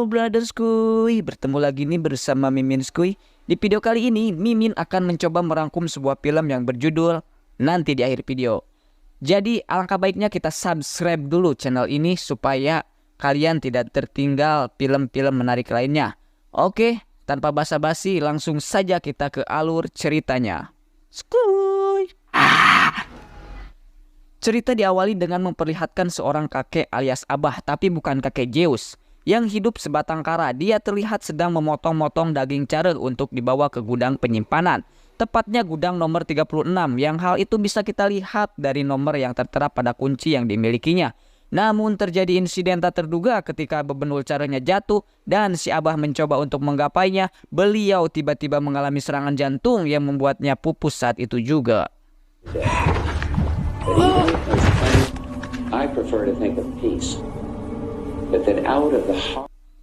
Halo brothers kuy, bertemu lagi nih bersama Mimin Skuy. Di video kali ini, Mimin akan mencoba merangkum sebuah film yang berjudul nanti di akhir video. Jadi alangkah baiknya kita subscribe dulu channel ini supaya kalian tidak tertinggal film-film menarik lainnya. Oke, tanpa basa-basi langsung saja kita ke alur ceritanya. Skuy. Cerita diawali dengan memperlihatkan seorang kakek alias abah, tapi bukan kakek Zeus, yang hidup sebatang kara. Dia terlihat sedang memotong-motong daging carel untuk dibawa ke gudang penyimpanan. Tepatnya gudang nomor 36, yang hal itu bisa kita lihat dari nomor yang tertera pada kunci yang dimilikinya. Namun terjadi insiden tak terduga ketika bebenul carelnya jatuh dan si abah mencoba untuk menggapainya. Beliau tiba-tiba mengalami serangan jantung yang membuatnya pupus saat itu juga.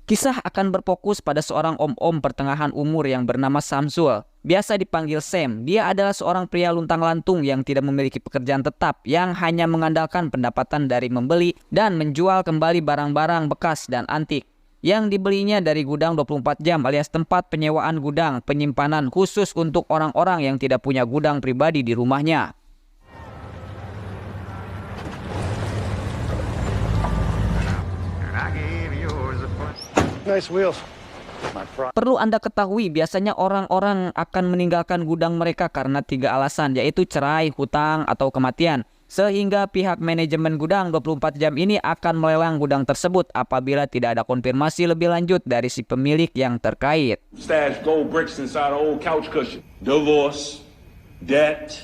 Kisah akan berfokus pada seorang om-om pertengahan umur yang bernama Samsul. Biasa dipanggil Sam. Dia adalah seorang pria luntang-lantung yang tidak memiliki pekerjaan tetap, yang hanya mengandalkan pendapatan dari membeli dan menjual kembali barang-barang bekas dan antik yang dibelinya dari gudang 24 jam alias tempat penyewaan gudang penyimpanan khusus untuk orang-orang yang tidak punya gudang pribadi di rumahnya. Nice wheels. Perlu Anda ketahui, biasanya orang-orang akan meninggalkan gudang mereka karena 3 alasan, yaitu cerai, hutang, atau kematian. Sehingga pihak manajemen gudang 24 jam ini akan melelang gudang tersebut apabila tidak ada konfirmasi lebih lanjut dari si pemilik yang terkait. Stash gold bricks inside an old couch cushion. Divorce, debt.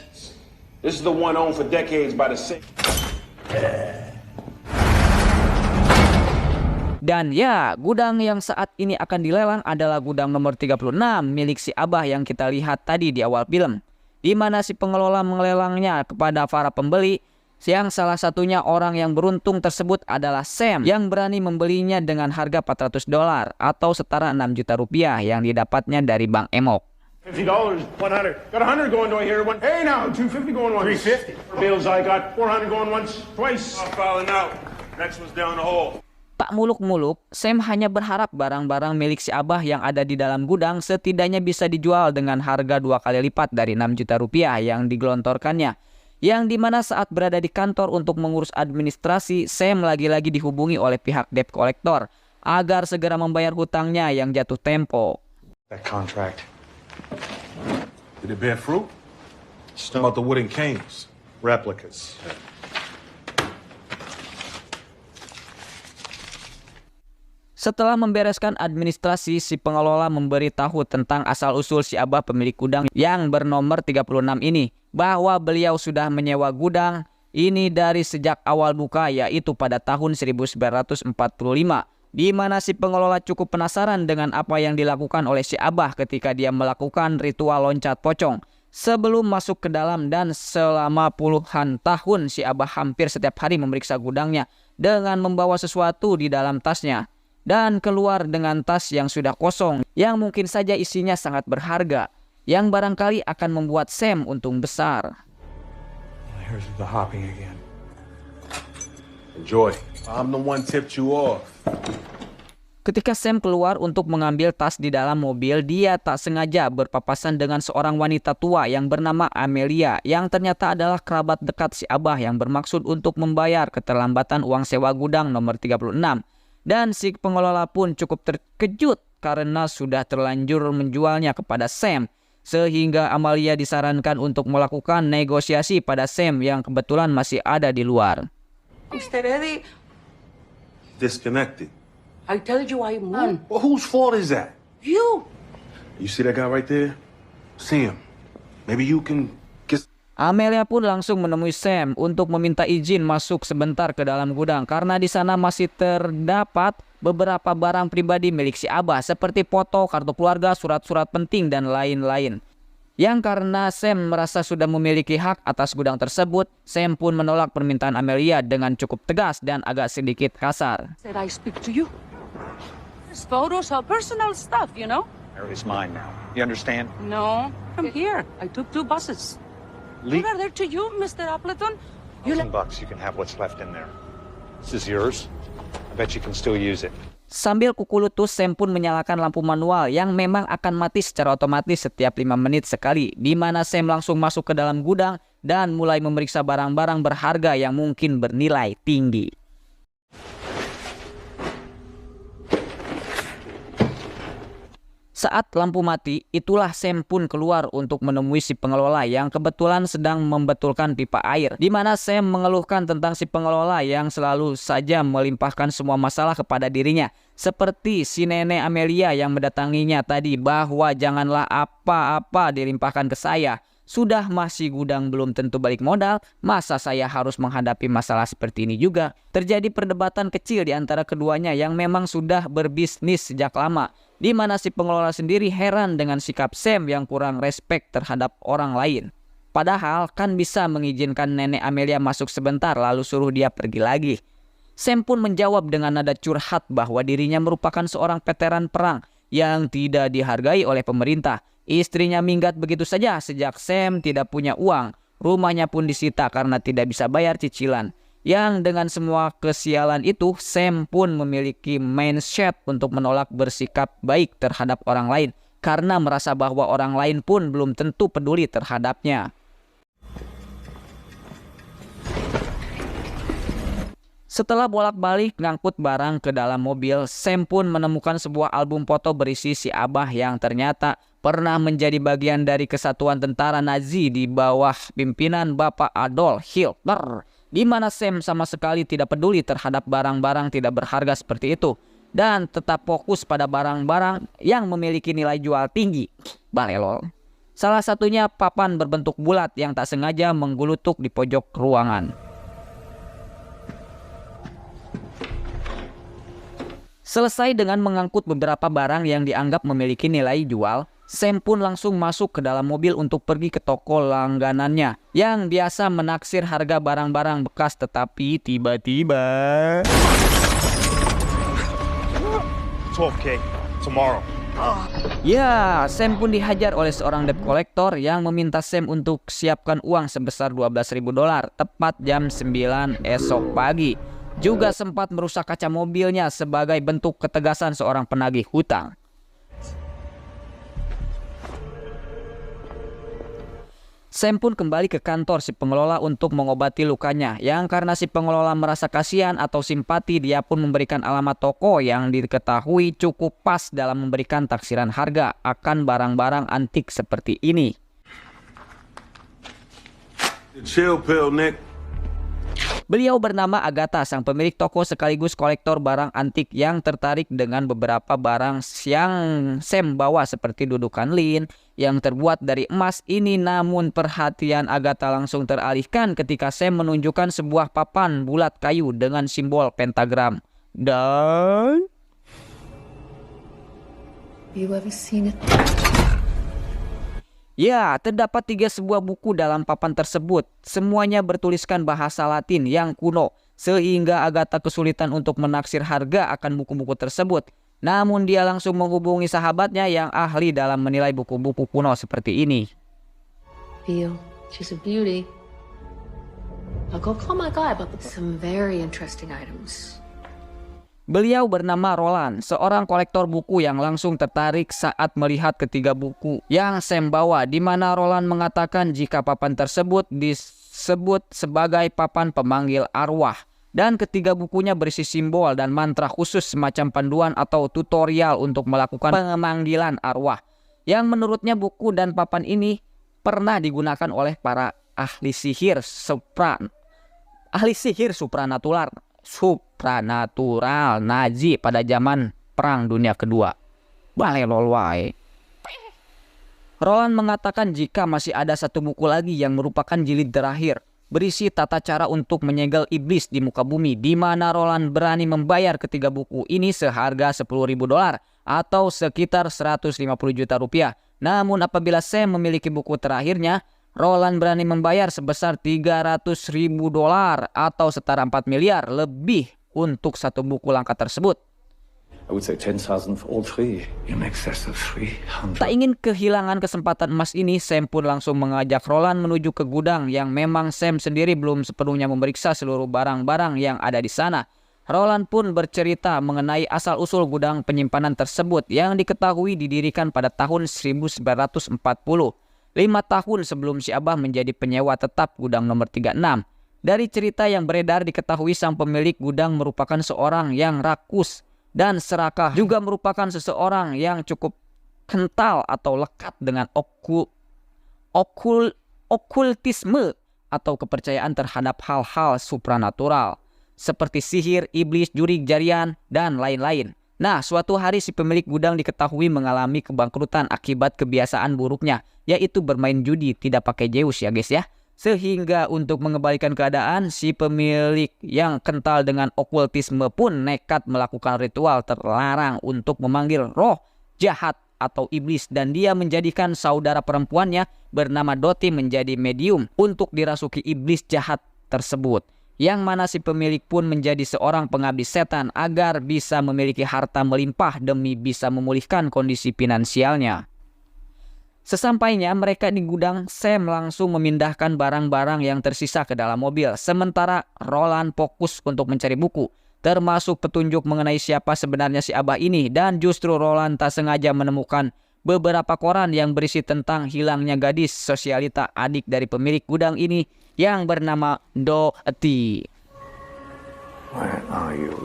This is the one owned for decades by the same. Dan ya, gudang yang saat ini akan dilelang adalah gudang nomor 36 milik si abah yang kita lihat tadi di awal film. Di mana si pengelola melelangnya kepada para pembeli, yang salah satunya orang yang beruntung tersebut adalah Sam yang berani membelinya dengan harga $400 atau setara 6 juta rupiah yang didapatnya dari Bang Emok. $50, 100. Got 100 going on here. Hey now, 250 going once. 350. Bills I got 400 going once, twice. I'm filing out. Next one's down the hall. Tak muluk-muluk, Sam hanya berharap barang-barang milik si abah yang ada di dalam gudang setidaknya bisa dijual dengan harga 2 kali lipat dari 6 juta rupiah yang digelontorkannya. Yang dimana saat berada di kantor untuk mengurus administrasi, Sam lagi-lagi dihubungi oleh pihak debt collector agar segera membayar hutangnya yang jatuh tempo. That contract. Did it bear fruit? Stone. About the wooden canes. Replicas. Setelah membereskan administrasi, si pengelola memberitahu tentang asal-usul si abah pemilik gudang yang bernomor 36 ini, bahwa beliau sudah menyewa gudang ini dari sejak awal buka, yaitu pada tahun 1945, di mana si pengelola cukup penasaran dengan apa yang dilakukan oleh si abah ketika dia melakukan ritual loncat pocong sebelum masuk ke dalam. Dan selama puluhan tahun si abah hampir setiap hari memeriksa gudangnya dengan membawa sesuatu di dalam tasnya dan keluar dengan tas yang sudah kosong, yang mungkin saja isinya sangat berharga, yang barangkali akan membuat Sam untung besar. Here's the hopping again. Enjoy. I'm the one tipped you off. Ketika Sam keluar untuk mengambil tas di dalam mobil, dia tak sengaja berpapasan dengan seorang wanita tua yang bernama Amelia, yang ternyata adalah kerabat dekat si abah yang bermaksud untuk membayar keterlambatan uang sewa gudang nomor 36. Dan si pengelola pun cukup terkejut karena sudah terlanjur menjualnya kepada Sam. Sehingga Amalia disarankan untuk melakukan negosiasi pada Sam yang kebetulan masih ada di luar. Mr. Eddie, Disconnected. I tell you I won. Well, whose fault is that? You. You see that guy right there? See him. Maybe you can get... Amelia pun langsung menemui Sam untuk meminta izin masuk sebentar ke dalam gudang karena di sana masih terdapat beberapa barang pribadi milik si abah seperti foto, kartu keluarga, surat-surat penting dan lain-lain. Yang karena Sam merasa sudah memiliki hak atas gudang tersebut, Sam pun menolak permintaan Amelia dengan cukup tegas dan agak sedikit kasar. Said I speak to you. These photos are personal stuff, you know? Mary's mine now. You understand? No, from here. I took 2 buses. Leave. They are there to you, Mr. Appleton. You $1,000 bucks. You can have what's left in there. This is yours. I bet you can still use it. Sambil kuku lutut, Sam pun menyalakan lampu manual yang memang akan mati secara otomatis setiap 5 menit sekali, di mana Sam langsung masuk ke dalam gudang dan mulai memeriksa barang-barang berharga yang mungkin bernilai tinggi. Saat lampu mati, itulah Sam pun keluar untuk menemui si pengelola yang kebetulan sedang membetulkan pipa air, di mana Sam mengeluhkan tentang si pengelola yang selalu saja melimpahkan semua masalah kepada dirinya. Seperti si nenek Amelia yang mendatanginya tadi, bahwa janganlah apa-apa dilimpahkan ke saya. Sudah masih gudang belum tentu balik modal, masa saya harus menghadapi masalah seperti ini juga? Terjadi perdebatan kecil di antara keduanya yang memang sudah berbisnis sejak lama, di mana si pengelola sendiri heran dengan sikap Sam yang kurang respek terhadap orang lain. Padahal kan bisa mengizinkan nenek Amelia masuk sebentar lalu suruh dia pergi lagi. Sam pun menjawab dengan nada curhat bahwa dirinya merupakan seorang veteran perang yang tidak dihargai oleh pemerintah. Istrinya minggat begitu saja sejak Sam tidak punya uang. Rumahnya pun disita karena tidak bisa bayar cicilan. Yang dengan semua kesialan itu, Sam pun memiliki mindset untuk menolak bersikap baik terhadap orang lain karena merasa bahwa orang lain pun belum tentu peduli terhadapnya. Setelah bolak-balik ngangkut barang ke dalam mobil, Sam pun menemukan sebuah album foto berisi si Abah yang ternyata pernah menjadi bagian dari kesatuan tentara Nazi di bawah pimpinan Bapak Adolf Hitler, di mana Sam sama sekali tidak peduli terhadap barang-barang tidak berharga seperti itu dan tetap fokus pada barang-barang yang memiliki nilai jual tinggi. Balelol. Salah satunya papan berbentuk bulat yang tak sengaja menggulutuk di pojok ruangan. Selesai dengan mengangkut beberapa barang yang dianggap memiliki nilai jual, Sam pun langsung masuk ke dalam mobil untuk pergi ke toko langganannya yang biasa menaksir harga barang-barang bekas, tetapi tiba-tiba... It's okay. Tomorrow. Ya, Sam pun dihajar oleh seorang debt collector yang meminta Sam untuk siapkan uang sebesar $12.000 tepat jam 9 esok pagi. Juga sempat merusak kaca mobilnya sebagai bentuk ketegasan seorang penagih hutang. Sam pun kembali ke kantor si pengelola untuk mengobati lukanya, yang karena si pengelola merasa kasihan atau simpati, dia pun memberikan alamat toko yang diketahui cukup pas dalam memberikan taksiran harga akan barang-barang antik seperti ini. Chill pill, Nick. Beliau bernama Agatha, sang pemilik toko sekaligus kolektor barang antik yang tertarik dengan beberapa barang yang Sam bawa seperti dudukan lin yang terbuat dari emas ini. Namun perhatian Agatha langsung teralihkan ketika Sam menunjukkan sebuah papan bulat kayu dengan simbol pentagram. Dan... You ever seen it? Ya, terdapat 3 sebuah buku dalam papan tersebut. Semuanya bertuliskan bahasa Latin yang kuno, sehingga Agatha kesulitan untuk menaksir harga akan buku-buku tersebut. Namun dia langsung menghubungi sahabatnya yang ahli dalam menilai buku-buku kuno seperti ini. Feel, she's a beauty. I'll go call my guy about some very interesting items. Beliau bernama Roland, seorang kolektor buku yang langsung tertarik saat melihat ketiga buku yang Sam bawa, di mana Roland mengatakan jika papan tersebut disebut sebagai papan pemanggil arwah. Dan ketiga bukunya berisi simbol dan mantra khusus semacam panduan atau tutorial untuk melakukan pemanggilan arwah. Yang menurutnya buku dan papan ini pernah digunakan oleh para ahli sihir supranatural Nazi pada zaman Perang Dunia Kedua. Balelol wae. Roland mengatakan jika masih ada satu buku lagi yang merupakan jilid terakhir, berisi tata cara untuk menyegel iblis di muka bumi, di mana Roland berani membayar ketiga buku ini seharga $10.000 atau sekitar 150 juta rupiah. Namun apabila Sam memiliki buku terakhirnya, Roland berani membayar sebesar $300.000 atau setara 4 miliar lebih untuk satu buku langka tersebut. I would say 10,000 for all three. In excess of 300. Tak ingin kehilangan kesempatan emas ini, Sam pun langsung mengajak Roland menuju ke gudang yang memang Sam sendiri belum sepenuhnya memeriksa seluruh barang-barang yang ada di sana. Roland pun bercerita mengenai asal-usul gudang penyimpanan tersebut yang diketahui didirikan pada tahun 1940, 5 tahun sebelum si Abah menjadi penyewa tetap gudang nomor 36. Dari cerita yang beredar diketahui sang pemilik gudang merupakan seorang yang rakus dan serakah, juga merupakan seseorang yang cukup kental atau lekat dengan okultisme atau kepercayaan terhadap hal-hal supranatural seperti sihir, iblis, jurig jarian, dan lain-lain. Nah, suatu hari si pemilik gudang diketahui mengalami kebangkrutan akibat kebiasaan buruknya, yaitu bermain judi tidak pakai Zeus ya guys ya. Sehingga untuk mengembalikan keadaan, si pemilik yang kental dengan okultisme pun nekat melakukan ritual terlarang untuk memanggil roh jahat atau iblis, dan dia menjadikan saudara perempuannya bernama Dottie menjadi medium untuk dirasuki iblis jahat tersebut. Yang mana si pemilik pun menjadi seorang pengabdi setan agar bisa memiliki harta melimpah demi bisa memulihkan kondisi finansialnya. Sesampainya mereka di gudang, Sam langsung memindahkan barang-barang yang tersisa ke dalam mobil. Sementara Roland fokus untuk mencari buku, termasuk petunjuk mengenai siapa sebenarnya si Abah ini. Dan justru Roland tak sengaja menemukan beberapa koran yang berisi tentang hilangnya gadis sosialita adik dari pemilik gudang ini yang bernama Dottie. Where are you?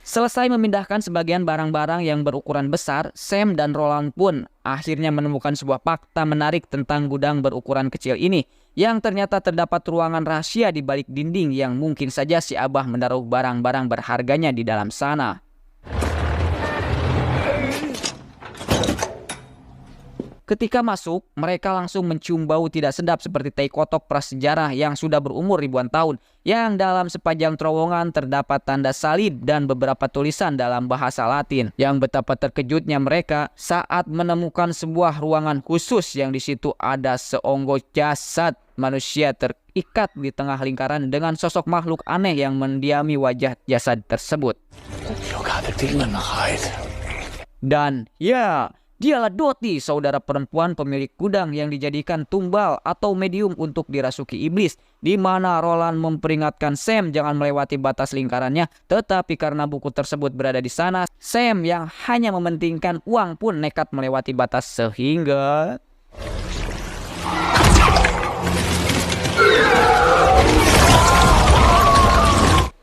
Selesai memindahkan sebagian barang-barang yang berukuran besar, Sam dan Roland pun akhirnya menemukan sebuah fakta menarik tentang gudang berukuran kecil ini, yang ternyata terdapat ruangan rahasia di balik dinding yang mungkin saja si Abah menaruh barang-barang berharganya di dalam sana. Ketika masuk, mereka langsung mencium bau tidak sedap seperti tai kotok prasejarah yang sudah berumur ribuan tahun, yang dalam sepanjang terowongan terdapat tanda salib dan beberapa tulisan dalam bahasa Latin. Yang betapa terkejutnya mereka saat menemukan sebuah ruangan khusus yang di situ ada seonggok jasad manusia terikat di tengah lingkaran dengan sosok makhluk aneh yang mendiami wajah jasad tersebut. You got the demon hide. Dan ya, dialah Dottie, saudara perempuan pemilik gudang yang dijadikan tumbal atau medium untuk dirasuki iblis, di mana Roland memperingatkan Sam jangan melewati batas lingkarannya, tetapi karena buku tersebut berada di sana, Sam yang hanya mementingkan uang pun nekat melewati batas sehingga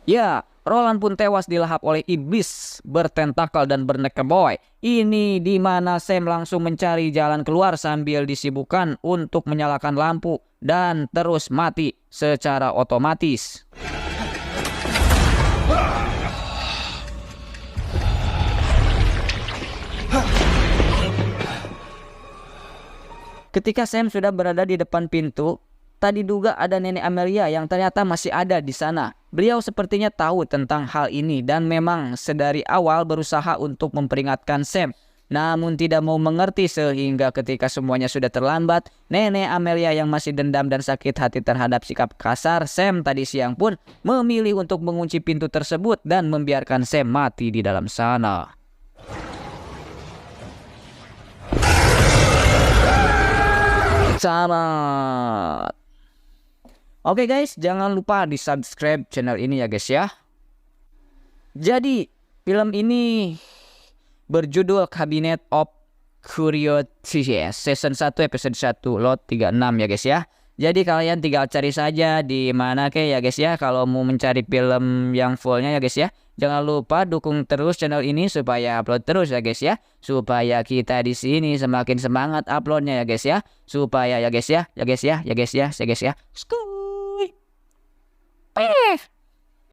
ya, Roland pun tewas dilahap oleh iblis bertentakel dan bernekeboy. Ini di mana Sam langsung mencari jalan keluar sambil disibukkan untuk menyalakan lampu dan terus mati secara otomatis. Ketika Sam sudah berada di depan pintu, tadi diduga ada nenek Amelia yang ternyata masih ada di sana. Beliau sepertinya tahu tentang hal ini dan memang sedari awal berusaha untuk memperingatkan Sam. Namun tidak mau mengerti sehingga ketika semuanya sudah terlambat, nenek Amelia yang masih dendam dan sakit hati terhadap sikap kasar Sam tadi siang pun memilih untuk mengunci pintu tersebut dan membiarkan Sam mati di dalam sana. Selamat. Oke guys, jangan lupa di subscribe channel ini ya guys ya. Jadi film ini berjudul Cabinet of Curiosities Season 1 episode 1 lot 36 ya guys ya. Jadi kalian tinggal cari saja di mana ya guys ya kalau mau mencari film yang fullnya ya guys ya. Jangan lupa dukung terus channel ini supaya upload terus ya guys ya. Supaya kita di sini semakin semangat uploadnya ya guys ya. Supaya ya guys ya, ya guys ya, ya guys ya, ya guys ya. Skuy.